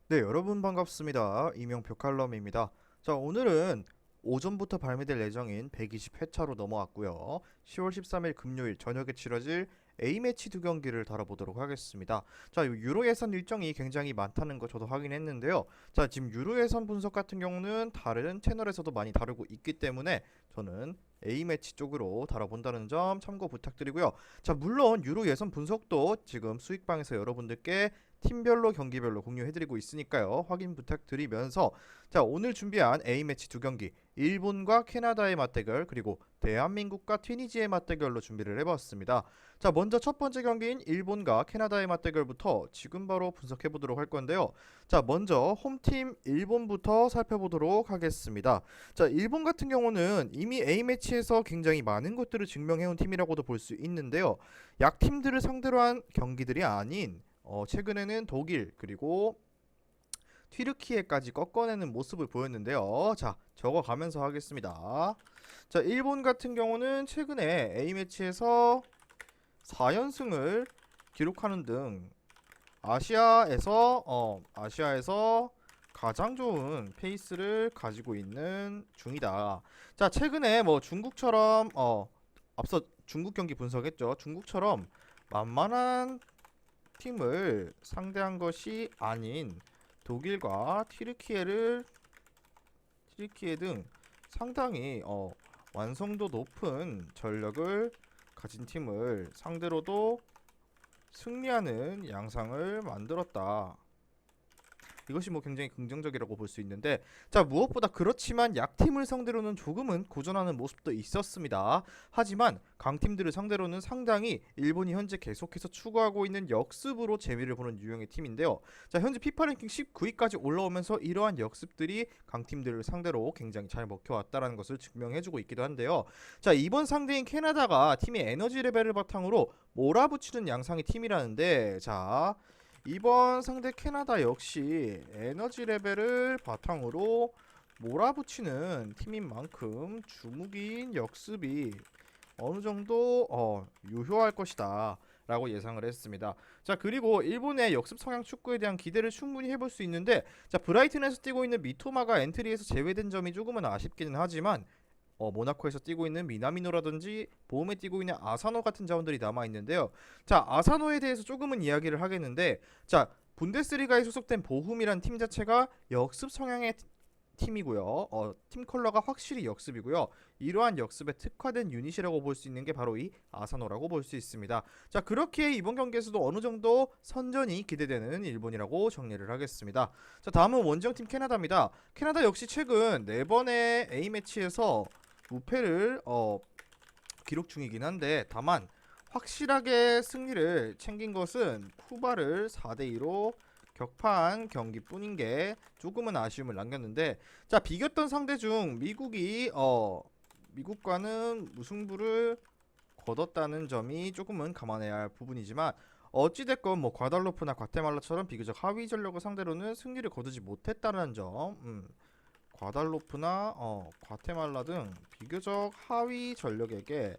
네, 여러분 반갑습니다. 이명표 칼럼입니다. 자, 오늘은 오전부터 발매될 예정인 120회차로 넘어왔고요. 10월 13일 금요일 저녁에 치러질 A매치 두 경기를 다뤄보도록 하겠습니다. 자, 유로 예선 일정이 굉장히 많다는 거 저도 확인했는데요. 자, 지금 유로 예선 분석 같은 경우는 다른 채널에서도 많이 다루고 있기 때문에 저는 A매치 쪽으로 다뤄본다는 점 참고 부탁드리고요. 자, 물론 유로 예선 분석도 지금 수익방에서 여러분들께 팀별로 경기별로 공유해드리고 있으니까요. 확인 부탁드리면서 자, 오늘 준비한 A매치 두 경기 일본과 캐나다의 맞대결 그리고 대한민국과 튀니지의 맞대결로 준비를 해봤습니다. 자, 먼저 첫 번째 경기인 일본과 캐나다의 맞대결부터 지금 바로 분석해보도록 할 건데요. 자, 먼저 홈팀 일본부터 살펴보도록 하겠습니다. 자, 일본 같은 경우는 이미 A매치에서 굉장히 많은 것들을 증명해온 팀이라고도 볼 수 있는데요. 약팀들을 상대로 한 경기들이 아닌 최근에는 독일 그리고 튀르키예까지 꺾어내는 모습을 보였는데요. 자, 적어가면서 하겠습니다. 자, 일본 같은 경우는 최근에 A매치에서 4연승을 기록하는 등 아시아에서 가장 좋은 페이스를 가지고 있는 중이다. 자, 최근에 뭐 중국처럼 앞서 중국 경기 분석했죠. 중국처럼 만만한 팀을 상대한 것이 아닌 독일과 튀르키예 등 상당히 완성도 높은 전력을 가진 팀을 상대로도 승리하는 양상을 만들었다. 이것이 뭐 굉장히 긍정적이라고 볼 수 있는데, 자, 무엇보다 그렇지만 약팀을 상대로는 조금은 고전하는 모습도 있었습니다. 하지만 강팀들을 상대로는 상당히 일본이 현재 계속해서 추구하고 있는 역습으로 재미를 보는 유형의 팀인데요. 자, 현재 피파 랭킹 19위까지 올라오면서 이러한 역습들이 강팀들을 상대로 굉장히 잘 먹혀왔다는 것을 증명해주고 있기도 한데요. 자, 이번 상대인 캐나다가 팀의 에너지 레벨을 바탕으로 몰아붙이는 양상의 팀이라는데, 자, 이번 상대 캐나다 역시 에너지 레벨을 바탕으로 몰아붙이는 팀인 만큼 주무기인 역습이 어느 정도 유효할 것이다 라고 예상을 했습니다. 자, 그리고 일본의 역습 성향 축구에 대한 기대를 충분히 해볼 수 있는데, 자, 브라이튼에서 뛰고 있는 미토마가 엔트리에서 제외된 점이 조금은 아쉽기는 하지만 모나코에서 뛰고 있는 미나미노라든지 보험에 뛰고 있는 아사노 같은 자원들이 남아 있는데요. 자, 아사노에 대해서 조금은 이야기를 하겠는데, 자, 분데스리가에 소속된 보훔이란 팀 자체가 역습 성향의 팀이고요. 팀 컬러가 확실히 역습이고요. 이러한 역습에 특화된 유닛이라고 볼 수 있는 게 바로 이 아사노라고 볼 수 있습니다. 자, 그렇게 이번 경기에서도 어느 정도 선전이 기대되는 일본이라고 정리를 하겠습니다. 자, 다음은 원정팀 캐나다입니다. 캐나다 역시 최근 4번의 A매치에서 무패를 기록 중이긴 한데, 다만 확실하게 승리를 챙긴 것은 쿠바를 4대2로 격파한 경기뿐인 게 조금은 아쉬움을 남겼는데, 자, 비겼던 상대 중 미국과는 무승부를 거뒀다는 점이 조금은 감안해야 할 부분이지만, 어찌됐건 뭐 과달로프나 과테말라처럼 비교적 하위 전력을 상대로는 승리를 거두지 못했다는 점, 과달로프나 과테말라 등 비교적 하위 전력에게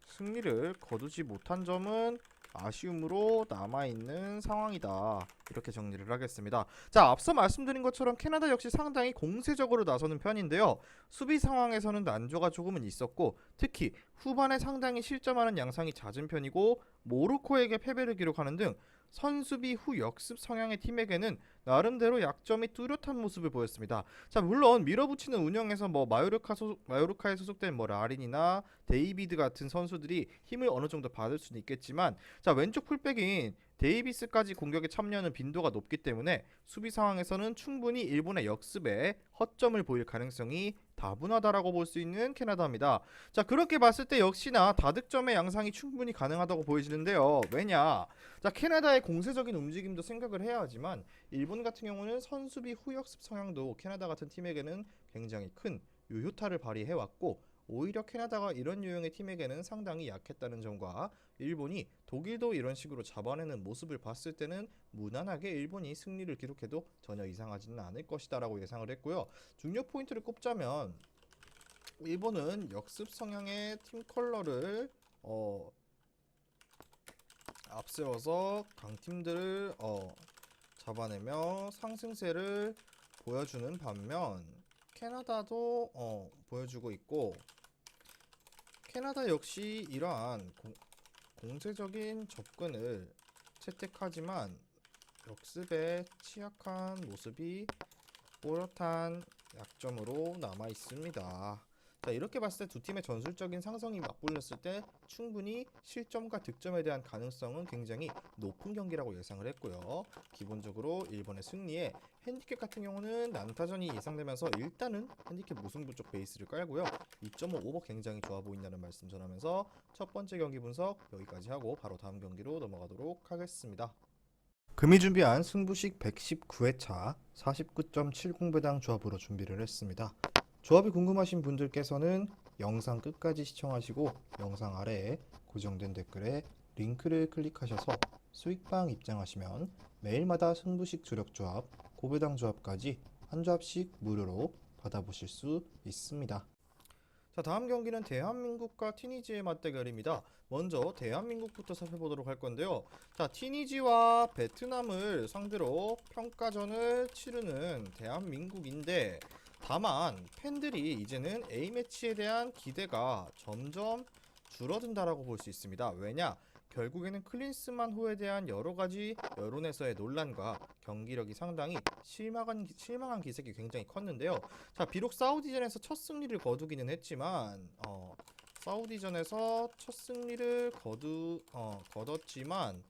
승리를 거두지 못한 점은 아쉬움으로 남아있는 상황이다. 이렇게 정리를 하겠습니다. 자, 앞서 말씀드린 것처럼 캐나다 역시 상당히 공세적으로 나서는 편인데요. 수비 상황에서는 난조가 조금은 있었고, 특히 후반에 상당히 실점하는 양상이 잦은 편이고, 모로코에게 패배를 기록하는 등 선수비 후 역습 성향의 팀에게는 나름대로 약점이 뚜렷한 모습을 보였습니다. 자, 물론 밀어붙이는 운영에서 뭐 마요르카에 소속된 뭐 라린이나 데이비드 같은 선수들이 힘을 어느 정도 받을 수는 있겠지만, 자, 왼쪽 풀백인 데이비스까지 공격에 참여하는 빈도가 높기 때문에 수비 상황에서는 충분히 일본의 역습에 허점을 보일 가능성이 다분하다라고 볼 수 있는 캐나다입니다. 자, 그렇게 봤을 때 역시나 다득점의 양상이 충분히 가능하다고 보여지는데요. 왜냐? 자, 캐나다의 공세적인 움직임도 생각을 해야 하지만 일본 같은 경우는 선수비 후역습 성향도 캐나다 같은 팀에게는 굉장히 큰 유효타를 발휘해 왔고, 오히려 캐나다가 이런 유형의 팀에게는 상당히 약했다는 점과 일본이 독일도 이런 식으로 잡아내는 모습을 봤을 때는 무난하게 일본이 승리를 기록해도 전혀 이상하지는 않을 것이다라고 예상을 했고요. 중요 포인트를 꼽자면 일본은 역습 성향의 팀 컬러를 앞세워서 강팀들을 잡아내며 상승세를 보여주는 반면 캐나다도 보여주고 있고, 캐나다 역시 이러한 공세적인 접근을 채택하지만 역습에 취약한 모습이 또렷한 약점으로 남아 있습니다. 자, 이렇게 봤을 때 두 팀의 전술적인 상성이 맞불렸을 때 충분히 실점과 득점에 대한 가능성은 굉장히 높은 경기라고 예상을 했고요. 기본적으로 일본의 승리에 핸디캡 같은 경우는 난타전이 예상되면서 일단은 핸디캡 무승부 쪽 베이스를 깔고요. 2.5 오버 굉장히 좋아 보인다는 말씀 전하면서 첫 번째 경기 분석 여기까지 하고 바로 다음 경기로 넘어가도록 하겠습니다. 금이 준비한 승부식 119회차 49.70배당 조합으로 준비를 했습니다. 조합이 궁금하신 분들께서는 영상 끝까지 시청하시고 영상 아래에 고정된 댓글에 링크를 클릭하셔서 수익방 입장하시면 매일마다 승부식 주력 조합, 고배당 조합까지 한 조합씩 무료로 받아보실 수 있습니다. 자, 다음 경기는 대한민국과 티니지의 맞대결입니다. 먼저 대한민국부터 살펴보도록 할 건데요. 자, 티니지와 베트남을 상대로 평가전을 치르는 대한민국인데, 다만 팬들이 이제는 A매치에 대한 기대가 점점 줄어든다라고 볼 수 있습니다. 왜냐? 결국에는 클린스만 호에 대한 여러가지 여론에서의 논란과 경기력이 상당히 실망한 기색이 굉장히 컸는데요. 자, 비록 사우디전에서 첫 승리를 거두기는 했지만 사우디전에서 첫 승리를 거뒀지만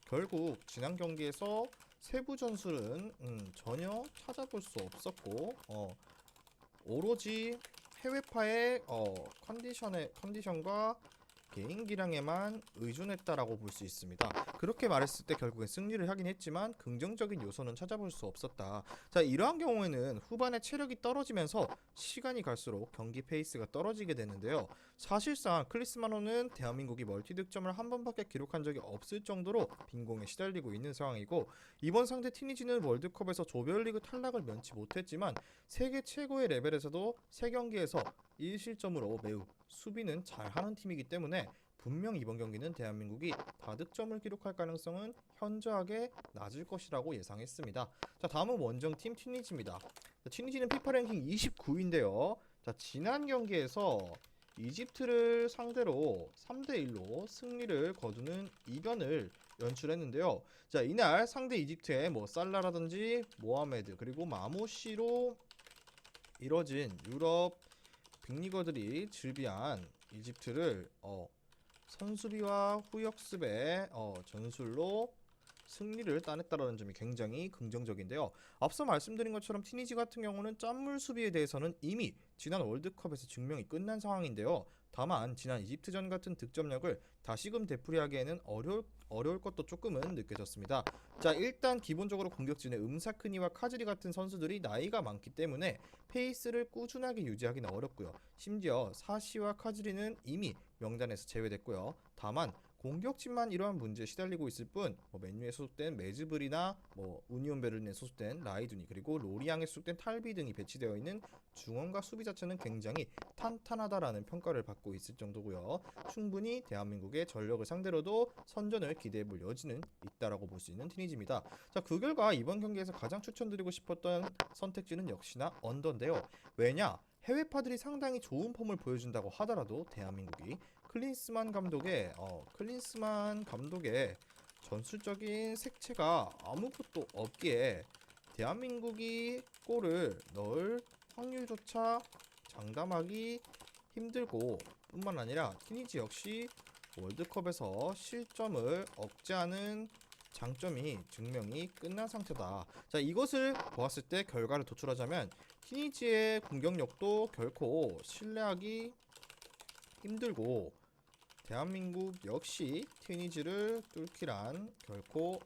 결국 지난 경기에서 세부 전술은 전혀 찾아볼 수 없었고 오로지 해외파의 컨디션과 개인 기량에만 의존했다라고 볼 수 있습니다. 그렇게 말했을 때 결국엔 승리를 하긴 했지만 긍정적인 요소는 찾아볼 수 없었다. 자, 이러한 경우에는 후반에 체력이 떨어지면서 시간이 갈수록 경기 페이스가 떨어지게 되는데요. 사실상 클리스마노는 대한민국이 멀티 득점을 한 번밖에 기록한 적이 없을 정도로 빈공에 시달리고 있는 상황이고, 이번 상대 티니지는 월드컵에서 조별리그 탈락을 면치 못했지만 세계 최고의 레벨에서도 3경기에서 1실점으로 매우 수비는 잘하는 팀이기 때문에 분명 이번 경기는 대한민국이 다득점을 기록할 가능성은 현저하게 낮을 것이라고 예상했습니다. 자, 다음은 원정팀 티니지입니다. 자, 티니지는 피파 랭킹 29위인데요. 자, 지난 경기에서 이집트를 상대로 3대1로 승리를 거두는 이변을 연출했는데요. 자, 이날 상대 이집트의 살라라든지 모하메드 그리고 마모시로 이뤄진 유럽 빅리거들이 즐비한 이집트를 선수비와 후역습의 전술로 승리를 따냈다는 점이 굉장히 긍정적인데요. 앞서 말씀드린 것처럼 티니지 같은 경우는 짠물 수비에 대해서는 이미 지난 월드컵에서 증명이 끝난 상황인데요. 다만 지난 이집트전 같은 득점력을 다시금 되풀이하기에는 어려울 것도 조금은 느껴졌습니다. 자, 일단 기본적으로 공격진의 음사크니와 카즈리 같은 선수들이 나이가 많기 때문에 페이스를 꾸준하게 유지하기는 어렵고요. 심지어 사시와 카즈리는 이미 명단에서 제외됐고요. 다만 공격진만 이러한 문제에 시달리고 있을 뿐 맨유에 소속된 메즈블이나 우니온 베를린에 소속된 라이두니 그리고 로리앙에 소속된 탈비 등이 배치되어 있는 중원과 수비 자체는 굉장히 탄탄하다라는 평가를 받고 있을 정도고요. 충분히 대한민국의 전력을 상대로도 선전을 기대해볼 여지는 있다라고 볼 수 있는 티니지입니다. 자, 그 결과 이번 경기에서 가장 추천드리고 싶었던 선택지는 역시나 언더인데요. 왜냐? 해외파들이 상당히 좋은 폼을 보여준다고 하더라도 대한민국이 클린스만 감독의 전술적인 색채가 아무것도 없기에 대한민국이 골을 넣을 확률조차 장담하기 힘들고, 뿐만 아니라 티니지 역시 월드컵에서 실점을 억제하는 장점이 증명이 끝난 상태다. 자, 이것을 보았을 때 결과를 도출하자면 티니지의 공격력도 결코 신뢰하기 힘들고, 대한민국 역시 티니지를 뚫기란 결코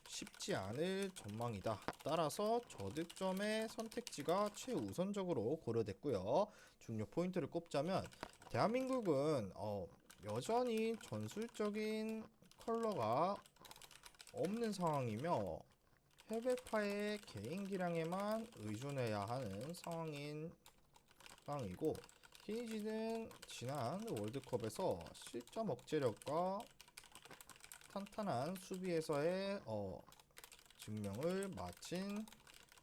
쉽지 않을 전망이다. 따라서 저득점의 선택지가 최우선적으로 고려됐고요. 중요 포인트를 꼽자면 대한민국은 여전히 전술적인 컬러가 없는 상황이며 해외파의 개인 기량에만 의존해야 하는 상황이고, 티니지는 지난 월드컵에서 실점 억제력과 탄탄한 수비에서의 증명을 마친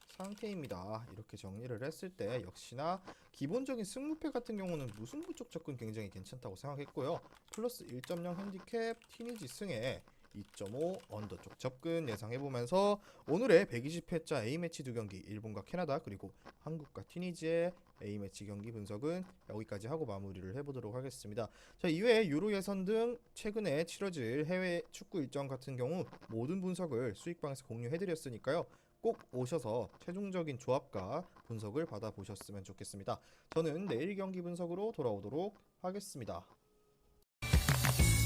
상태입니다. 이렇게 정리를 했을 때 역시나 기본적인 승무패 같은 경우는 무승부 쪽 접근 굉장히 괜찮다고 생각했고요. 플러스 1.0 핸디캡 티니지 승에 2.5 언더 쪽 접근 예상해보면서 오늘의 120회차 A매치 2경기 일본과 캐나다 그리고 한국과 티니지의 A매치 경기 분석은 여기까지 하고 마무리를 해보도록 하겠습니다. 자, 이외에 유로 예선 등 최근에 치러질 해외 축구 일정 같은 경우 모든 분석을 수익방에서 공유해드렸으니까요. 꼭 오셔서 최종적인 조합과 분석을 받아보셨으면 좋겠습니다. 저는 내일 경기 분석으로 돌아오도록 하겠습니다.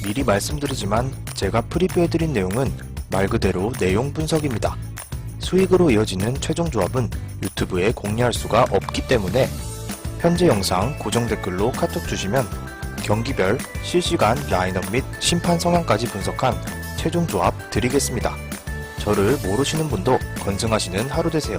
미리 말씀드리지만 제가 프리뷰해드린 내용은 말 그대로 내용 분석입니다. 수익으로 이어지는 최종 조합은 유튜브에 공개할 수가 없기 때문에 현재 영상 고정 댓글로 카톡 주시면 경기별 실시간 라인업 및 심판 성향까지 분석한 최종 조합 드리겠습니다. 저를 모르시는 분도 건승하시는 하루 되세요.